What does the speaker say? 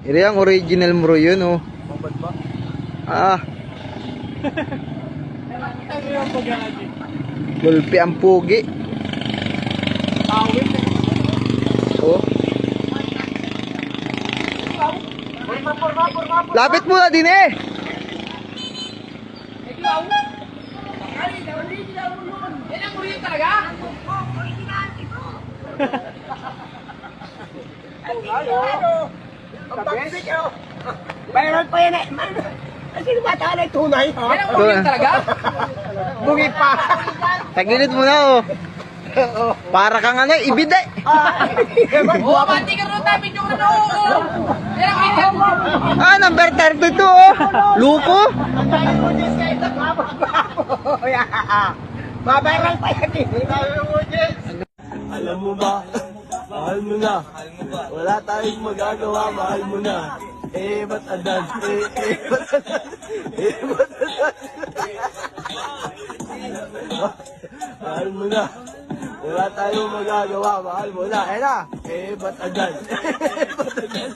Iri ang original mo yun, oh. Mabad ba? Ah, Ano yung pag-aagi? gulpi ang pugi. Tawid. Oh. Lapit mo na din eh. Yan ang uri talaga? Mayroon pa yan eh. Kasi ba tayo na tunay? Yan ang uri talaga? Bungi pa. Tagilid mo na, oh. Para kang ano, ibid eh. Oo, pati ka rin tabi yung ano. Yan ang uri. Ah, number 32, oh. Luko. Mabayaran pa yan eh. Alam mo ba? Mahal mo na. Wala tayong magagawa, mahal mo na. Eh, ba't adan? Ba't adan? Ba't adan? Mahal mo na. Wala tayong magagawa, mahal mo na. Eh na. Ba't adan? Ba't adan?